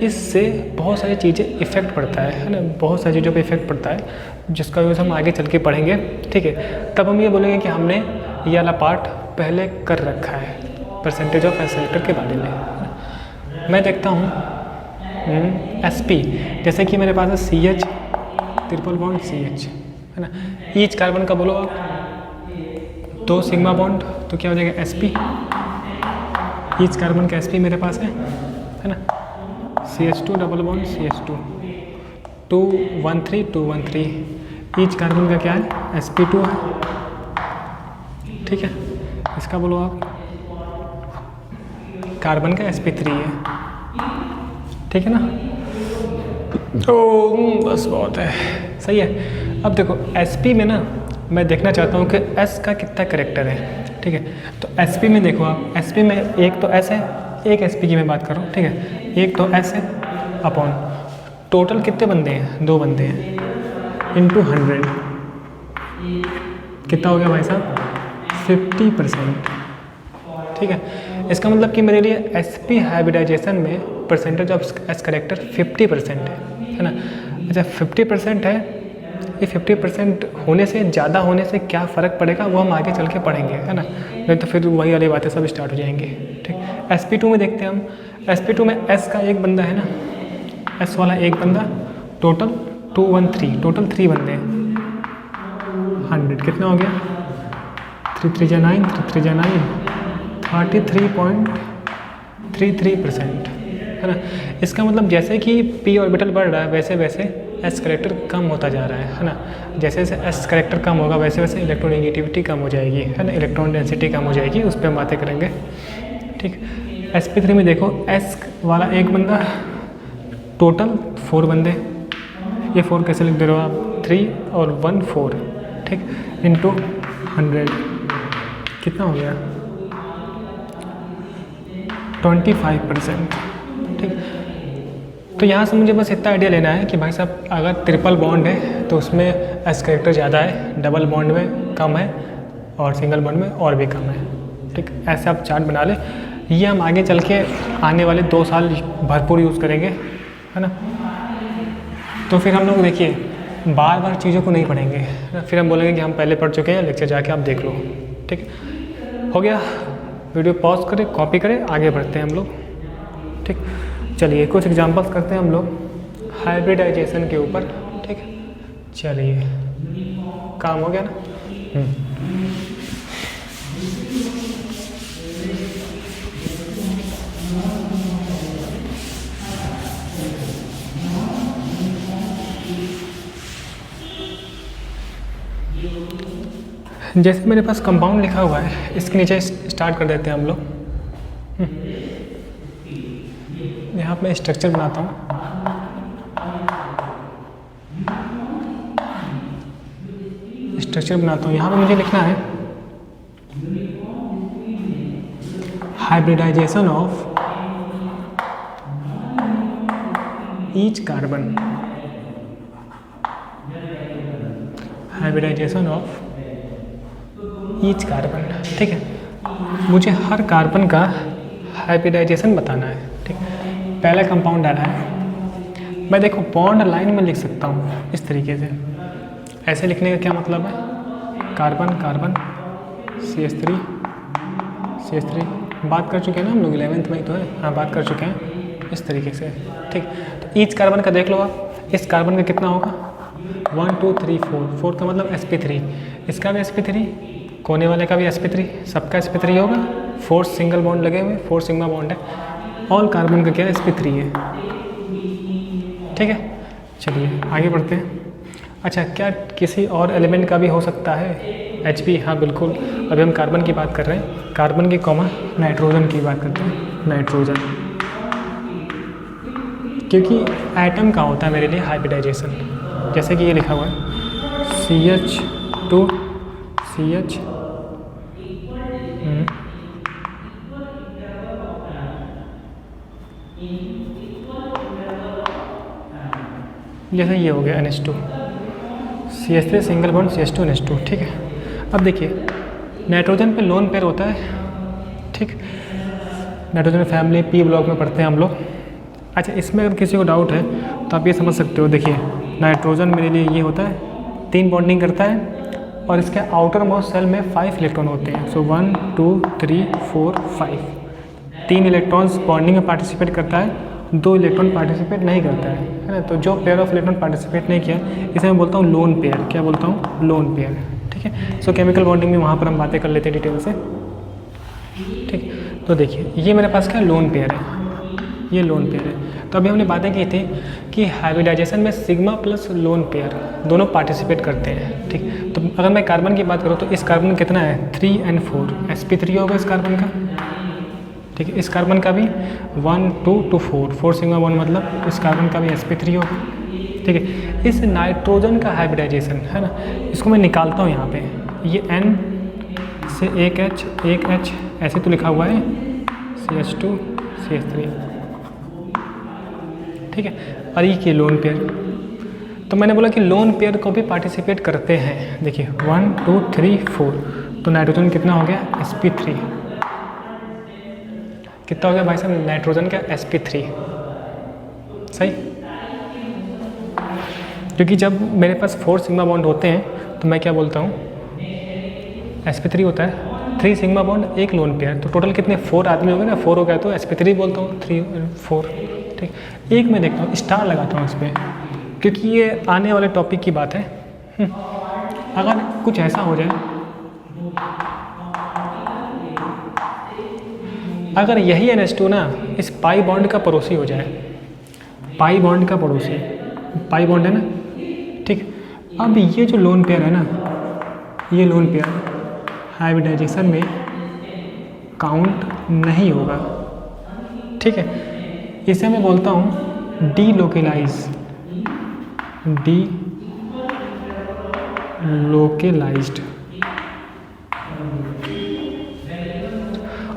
इससे बहुत सारी चीज़ें इफ़ेक्ट पड़ता है ना, बहुत सारी चीज़ों पे इफ़ेक्ट पड़ता है, जिसका यूज़ हम आगे चल के पढ़ेंगे, ठीक है। तब हम ये बोलेंगे कि हमने ये वाला पार्ट पहले कर रखा है परसेंटेज ऑफ S कैरेक्टर के बारे में। मैं देखता हूँ SP, जैसे कि मेरे पास है CH ट्रिपल बॉन्ड CH, है ना। ईच कार्बन का बोलो आप, 2 सिग्मा बॉन्ड, तो क्या हो जाएगा sp। ईच कार्बन का sp मेरे पास है ना। CH2 double bond CH2, 213 213। Each carbon का क्या है, sp2 है, ठीक है। इसका बोलो आप, कार्बन का sp3 है, ठीक है ना। तो बस बहुत है, सही है। अब देखो sp में ना मैं देखना चाहता हूँ कि s का कितना करेक्टर है, ठीक है। तो sp में देखो आप, sp में एक तो s है, एक sp की मैं बात कर रहा हूँ, ठीक है। एक तो s है अपॉन टोटल कितने बंदे हैं, 2 बंदे हैं, इंटू 100 कितना हो गया भाई साहब, 50%, ठीक है। इसका मतलब कि मेरे लिए sp हाइब्रिडाइजेशन में परसेंटेज ऑफ s करेक्टर 50% है ना। अच्छा 50% है, ये 50% होने से ज़्यादा होने से क्या फ़र्क पड़ेगा वो हम आगे चल के पढ़ेंगे, है ना। नहीं तो फिर वही वाली बातें सब स्टार्ट हो जाएंगी, ठीक। sp2 में देखते हैं हम, sp2 में s का एक बंदा है ना, s वाला एक बंदा, टोटल 213, टोटल 3 बंदे हैं, 100 कितना हो गया, 3 3 9, 3 3 9, 33.33%, है ना। इसका मतलब जैसे कि p ऑर्बिटल बढ़ रहा है वैसे वैसे s करेक्टर कम होता जा रहा है ना। जैसे जैसे s करेक्टर कम होगा वैसे वैसे इलेक्ट्रोनेगेटिविटी कम हो जाएगी, है ना, इलेक्ट्रॉन डेंसिटी कम हो जाएगी, उस पर हम बातें करेंगे, ठीक। sp3 में देखो s वाला एक बंदा, टोटल 4 बंदे, ये 4 कैसे लिख दे रहे हो आप, 3 और 1 4, ठीक, इंटू 100 कितना हो गया, 25%, ठीक। तो यहाँ से मुझे बस इतना आइडिया लेना है कि भाई साहब अगर ट्रिपल बॉन्ड है तो उसमें एस करेक्टर ज़्यादा है, डबल बॉन्ड में कम है, और सिंगल बॉन्ड में और भी कम है, ठीक। ऐसे आप चार्ट बना ले, ये हम आगे चल के आने वाले 2 साल भरपूर यूज़ करेंगे, है ना। तो फिर हम लोग देखिए बार बार चीज़ों को नहीं पढ़ेंगे, फिर हम बोलेंगे कि हम पहले पढ़ चुके हैं, लेक्चर जाके आप देख लो, ठीक। हो गया, वीडियो पॉज करें, कॉपी करें, आगे बढ़ते हैं हम लोग, ठीक। चलिए कुछ एग्जांपल्स करते हैं हम लोग हाइब्रिडाइजेशन के ऊपर, ठीक। चलिए काम हो गया ना। जैसे मेरे पास कंपाउंड लिखा हुआ है, इसके नीचे स्टार्ट कर देते हैं हम लोग। यहाँ पे मैं स्ट्रक्चर बनाता हूँ, यहाँ पे मुझे लिखना है hybridisation of each carbon, hybridisation of each carbon, ठीक है। मुझे हर कार्बन का हाइब्रिडाइजेशन बताना है, ठीक। पहला कंपाउंड डाला है, मैं देखो बॉन्ड लाइन में लिख सकता हूँ इस तरीके से। ऐसे लिखने का क्या मतलब है, कार्बन कार्बन CH3 बात कर चुके हैं ना हम लोग, 11th में ही तो है, हाँ बात कर चुके हैं इस तरीके से, ठीक। तो ईच कार्बन का देख लो आप, इस कार्बन का कितना होगा, 1 2 3 4 का मतलब sp3, इसका भी sp3, कोने वाले का भी sp3, सबका sp3 होगा, 4 सिंगल बॉन्ड लगे हुए, 4 सिग्मा बॉन्ड है, ऑल कार्बन का क्या sp3 है, ठीक है। चलिए आगे बढ़ते हैं। अच्छा क्या किसी और एलिमेंट का भी हो सकता है, Hp, हाँ बिल्कुल। अभी हम कार्बन की बात कर रहे हैं, कार्बन की कॉमा नाइट्रोजन की बात करते हैं, नाइट्रोजन, क्योंकि एटम का होता है मेरे लिए हाइब्रिडाइजेशन। जैसे कि ये लिखा हुआ है CH2 CH, जैसे ये हो गया NH2, CH3 single bond CH2 NH2, ठीक है। अब देखिए नाइट्रोजन पे लोन पेयर होता है, ठीक। नाइट्रोजन फैमिली P ब्लॉक में पढ़ते हैं हम लोग। अच्छा इसमें अगर किसी को डाउट है तो आप ये समझ सकते हो, देखिए नाइट्रोजन मेरे लिए ये होता है, 3 बॉन्डिंग करता है और इसके आउटर मोस्ट सेल में 5 इलेक्ट्रॉन होते हैं। सो 1 2 3 4 5, 3 इलेक्ट्रॉन्स बॉन्डिंग में पार्टिसिपेट करता है दो इलेक्ट्रॉन पार्टिसिपेट नहीं करता है ना। तो जो पेयर ऑफ इलेक्ट्रॉन पार्टिसिपेट नहीं किया इसे मैं बोलता हूँ लोन पेयर। क्या बोलता हूँ? Loan pair. ठीक है। सो केमिकल बॉन्डिंग में वहाँ पर हम बातें कर लेते हैं डिटेल से। ठीक, तो देखिए ये मेरे पास क्या लोन पेयर है, ये लोन पेयर है। तो अभी हमने बातें की थी कि हाइब्रिडाइजेशन में सिग्मा प्लस लोन पेयर दोनों पार्टिसिपेट करते हैं। ठीक, तो अगर मैं कार्बन की बात करूँ तो इस कार्बन कितना है 3 and 4, sp3 होगा इस कार्बन का। ठीक है, इस कार्बन का भी 1 2 to 4 सिग्मा बॉन्ड, मतलब इस कार्बन का भी sp3 होगा। ठीक है, इस नाइट्रोजन का हाइब्रिडाइजेशन है ना, इसको मैं निकालता हूँ यहाँ पे, ये N से एक H ऐसे तो लिखा हुआ है CH2 CH3। ठीक है, और ये की लोन पेयर। तो मैंने बोला कि लोन पेयर को भी पार्टिसिपेट करते हैं। देखिए 1 2 3 4, तो नाइट्रोजन कितना हो गया sp3, कितना हो गया भाई साहब नाइट्रोजन का sp3। सही, क्योंकि जब मेरे पास 4 सिग्मा बॉन्ड होते हैं तो मैं क्या बोलता हूँ sp3 होता है, 3 सिग्मा बॉन्ड एक लोन पेयर, तो टोटल कितने 4 आदमी हो गए ना, 4 हो गया तो sp3 बोलता हूँ 3 4। ठीक, एक मैं देखता हूँ स्टार लगाता हूँ इस पर, क्योंकि ये आने वाले टॉपिक की बात है। अगर कुछ ऐसा हो जाए, अगर यही NH2 ना इस पाई बॉन्ड का पड़ोसी हो जाए, पाई बॉन्ड का पड़ोसी, पाई बॉन्ड है ना। ठीक, अब ये जो लोन पेयर है ना, ये लोन पेयर हाइब्रिडाइजेशन में काउंट नहीं होगा। ठीक है, इसे मैं बोलता हूँ डीलोकेलाइज्ड,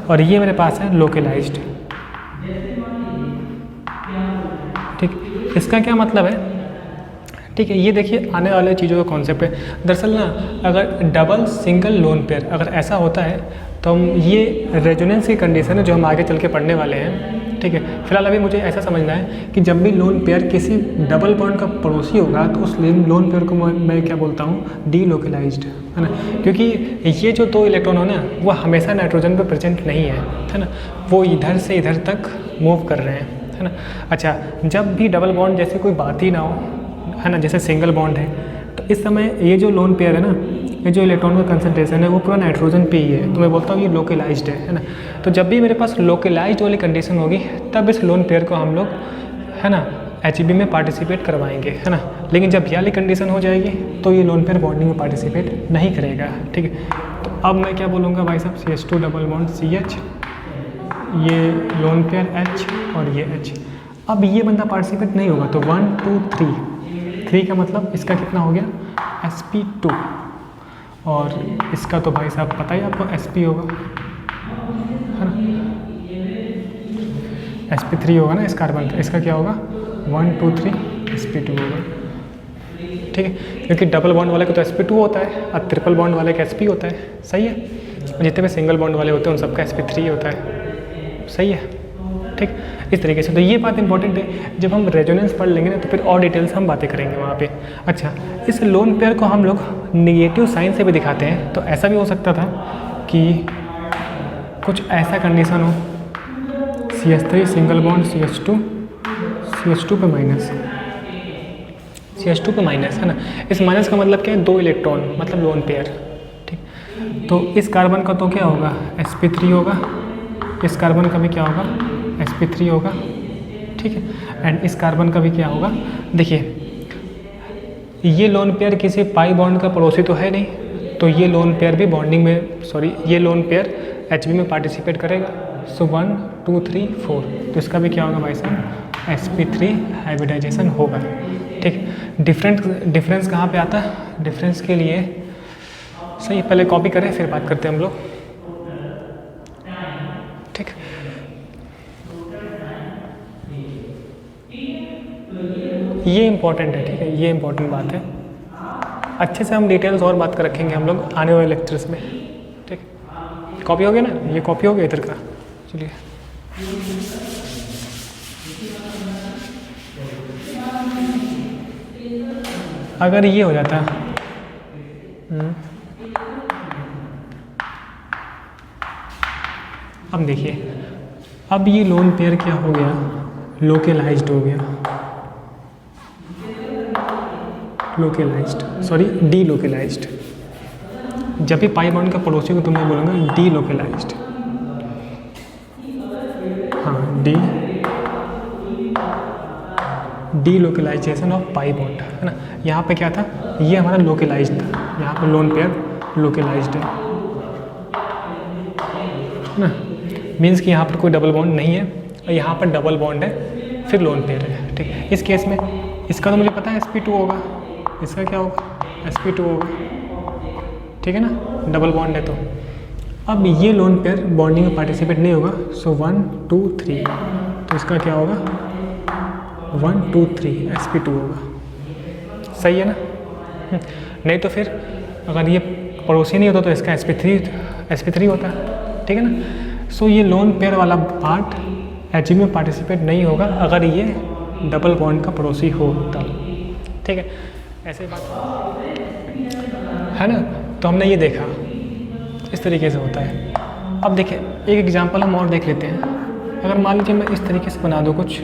और ये मेरे पास है लोकेलाइज्ड। ठीक, इसका क्या मतलब है? ठीक है, ये देखिए आने वाले चीज़ों का कॉन्सेप्ट है। दरअसल ना अगर डबल सिंगल लोन पेयर अगर ऐसा होता है तो हम ये रेजोनेंस की कंडीशन है जो हम आगे चल के पढ़ने वाले हैं। ठीक है, फिलहाल अभी मुझे ऐसा समझना है कि जब भी लोन पेयर किसी डबल बॉन्ड का पड़ोसी होगा तो उस लोन पेयर को मैं क्या बोलता हूँ डीलोकेलाइज्ड, है ना। क्योंकि ये जो 2 इलेक्ट्रॉन हो ना वो हमेशा नाइट्रोजन पे प्रेजेंट नहीं है ना, वो इधर से इधर तक मूव कर रहे हैं, है ना। अच्छा, जब भी डबल बॉन्ड जैसे कोई बात ही ना हो, है ना, जैसे सिंगल बॉन्ड है, तो इस समय ये जो लोन पेयर है ना, ये जो इलेक्ट्रॉन का कंसंट्रेशन है वो पूरा नाइट्रोजन पे ही है, तो मैं बोलता हूँ ये लोकेलाइज्ड है ना। तो जब भी मेरे पास लोकेलाइज्ड वाली कंडीशन होगी तब इस लोन पेयर को हम लोग, है ना, HB में पार्टिसिपेट करवाएंगे, है ना। लेकिन जब ये वाली कंडीशन हो जाएगी तो ये लोन पेयर बॉन्डिंग में पार्टिसिपेट नहीं करेगा। ठीक है, तो अब मैं क्या बोलूँगा भाई साहब CH2 डबल बॉन्ड CH, ये लोन पेयर H और ये H। अब ये बंदा पार्टिसिपेट नहीं होगा तो 1 2 3 का मतलब इसका कितना हो गया sp2, और इसका तो भाई साहब पता ही आपको sp होगा, है ना, sp3 होगा ना इस कार्बन का, इसका क्या होगा 1 2 3 sp2 होगा। ठीक है, क्योंकि डबल बॉन्ड वाले का तो sp2 होता है और ट्रिपल बॉन्ड वाले का sp होता है। सही है, और जितने भी सिंगल बॉन्ड वाले होते हैं उन सबका sp3 होता है। सही है, ठीक, इस तरीके से। तो ये बात इंपॉर्टेंट है, जब हम रेजोनेंस पढ़ लेंगे ना तो फिर और डिटेल्स हम बातें करेंगे वहाँ पे। अच्छा, इस लोन पेयर को हम लोग नेगेटिव साइन से भी दिखाते हैं। तो ऐसा भी हो सकता था कि कुछ ऐसा कंडीशन हो CH3 सिंगल बॉन्ड CH2 पे माइनस, CH2 पे माइनस, है ना। इस माइनस का मतलब क्या है 2 इलेक्ट्रॉन, मतलब लोन पेयर। ठीक, तो इस कार्बन का तो क्या होगा sp3 होगा, इस कार्बन का भी क्या होगा sp3 होगा। ठीक है, एंड इस कार्बन का भी क्या होगा, देखिए ये लोन पेयर किसी पाई बॉन्ड का पड़ोसी तो है नहीं, तो ये लोन पेयर भी बॉन्डिंग में, ये लोन पेयर HB में पार्टिसिपेट करेगा। सो 1 2 3 4, तो इसका भी क्या होगा भाई साहब sp3 हाइब्रिडाइजेशन होगा। ठीक, डिफरेंस कहाँ पे आता है? डिफरेंस के लिए सही, पहले कॉपी करें फिर बात करते हैं हम लोग। ठीक, ये इम्पॉर्टेंट है। ठीक है, ये इम्पॉर्टेंट बात है, अच्छे से हम डिटेल्स और बात कर रखेंगे हम लोग आने वाले लेक्चर्स में। ठीक, कॉपी हो गया ना, ये कॉपी हो गया इधर का। चलिए अगर ये हो जाता, अब देखिए, अब ये लोन पेयर क्या हो गया, लोकेलाइज्ड हो गया, लोकेलाइज्ड, सॉरी डी लोकेलाइज्ड। जब भी पाई बॉन्ड का पड़ोसी को तो मैं बोलूँगा डी लोकेलाइज्ड। हाँ, D localisation of pi bond, है ना। यहाँ पे क्या था, ये हमारा लोकेलाइज्ड था, यहाँ पर लोन पेयर लोकेलाइज्ड है ना। मीन्स कि यहाँ पर कोई डबल बॉन्ड नहीं है और यहाँ पर डबल बॉन्ड है, फिर लोन पेयर है, ठीक है। इस केस में इसका तो मुझे पता है sp2 होगा, इसका क्या होगा sp2 होगा, ठीक है ना, डबल बॉन्ड है। तो अब ये लोन पेयर बॉन्डिंग में पार्टिसिपेट नहीं होगा, सो 1 2 3, तो इसका क्या होगा 1 2 3 sp2 होगा, सही है ना। नहीं तो फिर अगर ये पड़ोसी नहीं होता तो इसका sp3 होता, ठीक है ना। सो ये लोन पेयर वाला पार्ट Hg में पार्टिसिपेट नहीं होगा अगर ये डबल बॉन्ड का पड़ोसी हो तब, ठीक है। ऐसे बात है ना। तो हमने ये देखा इस तरीके से होता है। अब देखिए एक एग्जांपल हम और देख लेते हैं। अगर मान लीजिए मैं इस तरीके से बना दूँ, कुछ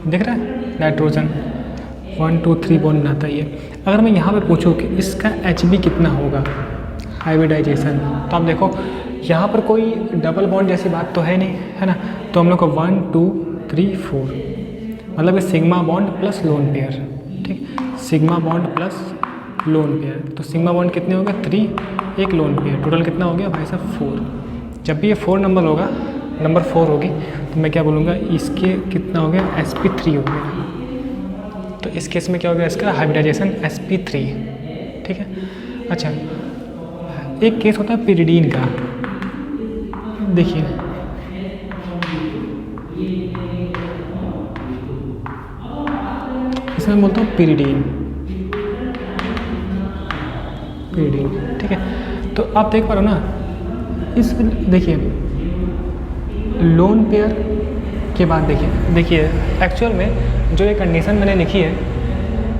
दिख रहा है, नाइट्रोजन 1 2 3 बॉन्ड बनाता है ये। अगर मैं यहाँ पे पूछूँ कि इसका Hb कितना होगा हाइब्रिडाइजेशन, तो आप देखो यहाँ पर कोई डबल बॉन्ड जैसी बात तो है नहीं, है ना। तो हम लोग को 1 2 3 4 मतलब ये sigma bond plus lone pair, ठीक, sigma bond plus lone pair. तो सिग्मा बॉन्ड कितने हो गए 3, एक लोन पेयर, टोटल कितना हो गया भाई साहब 4। जब भी ये 4 नंबर होगा, नंबर 4 होगी, तो मैं क्या बोलूँगा इसके कितना हो गया sp3 हो गया। तो इस केस में क्या हो गया इसका हाइब्रिडाइजेशन sp3, ठीक है। अच्छा, एक केस होता है पिरिडीन का, देखिए इसमें मैं बोलता हूँ पिरिडीन, ठीक है। तो आप देख पा रहे हो ना, इस देखिए लोन पेयर के बाद देखिए एक्चुअल में जो ये कंडीशन मैंने लिखी है,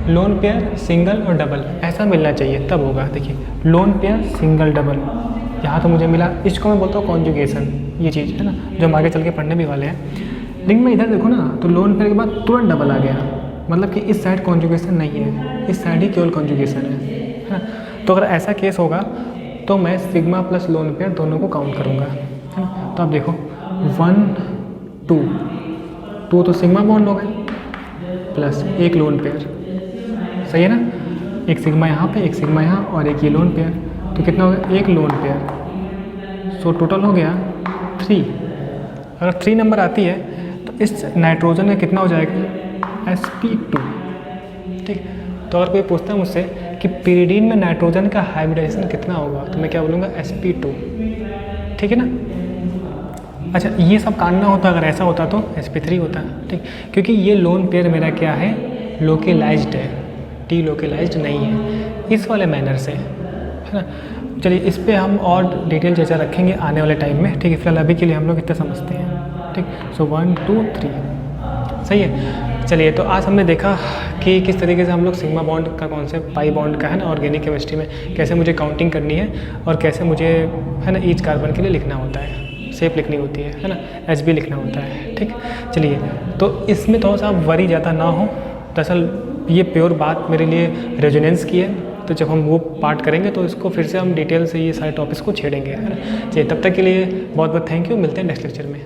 लोन पेयर सिंगल और डबल ऐसा मिलना चाहिए तब होगा। देखिए लोन पेयर सिंगल डबल, यहाँ तो मुझे मिला, इसको मैं बोलता हूँ कॉन्जुगेशन, ये चीज़ है ना जो हम आगे चल के पढ़ने भी वाले हैं। लेकिन मैं इधर देखो ना, तो लोन पेयर के बाद तुरंत डबल आ गया, मतलब कि इस साइड कॉन्जुगेशन नहीं है, इस साइड ही केवल कॉन्जुगेशन है ना। तो अगर ऐसा केस होगा तो मैं सिग्मा प्लस लोन पेयर दोनों को काउंट करूँगा, है ना। तो आप देखो 1 2 तो सिग्मा बॉन्ड हो गए प्लस एक लोन पेयर, सही है ना। एक सिग्मा यहाँ पे, एक सिग्मा यहाँ और एक ये लोन पेयर, तो कितना हो गया एक लोन पेयर। सो टोटल हो गया 3। अगर 3 नंबर आती है तो इस नाइट्रोजन में कितना हो जाएगा sp2, ठीक। तो अगर कोई पूछता है मुझसे कि पिरिडीन में नाइट्रोजन का हाइब्रिडाइजेशन कितना होगा, तो मैं क्या बोलूँगा sp2, ठीक है ना। अच्छा, ये सब काटना होता, अगर ऐसा होता तो sp3 होता, ठीक, क्योंकि ये लोन पेयर मेरा क्या है लोकेलाइज्ड है, डी लोकेलाइज्ड नहीं है, इस वाले मैनर से, है ना। चलिए इस पे हम और डिटेल चर्चा रखेंगे आने वाले टाइम में, ठीक है। फिलहाल अभी के लिए हम लोग इतना समझते हैं, ठीक। सो 1 2 3 सही है। चलिए तो आज हमने देखा कि किस तरीके से हम लोग सिग्मा बॉन्ड का कॉन्सेप्ट पाई बॉन्ड का है ना ऑर्गेनिक केमिस्ट्री में कैसे मुझे काउंटिंग करनी है और कैसे मुझे है ना ईच कार्बन के लिए लिखना होता है, शेप लिखनी होती है ना, Hb लिखना होता है, ठीक। चलिए तो इसमें थोड़ा सा वरी ज़्यादा ना हो, दरअसल ये प्योर बात मेरे लिए रेजोनेंस की है। तो जब हम वो पार्ट करेंगे तो इसको फिर से हम डिटेल से ये सारे टॉपिक्स को छेड़ेंगे, है ना। चलिए तब तक के लिए बहुत बहुत थैंक यू, मिलते हैं नेक्स्ट लेक्चर में।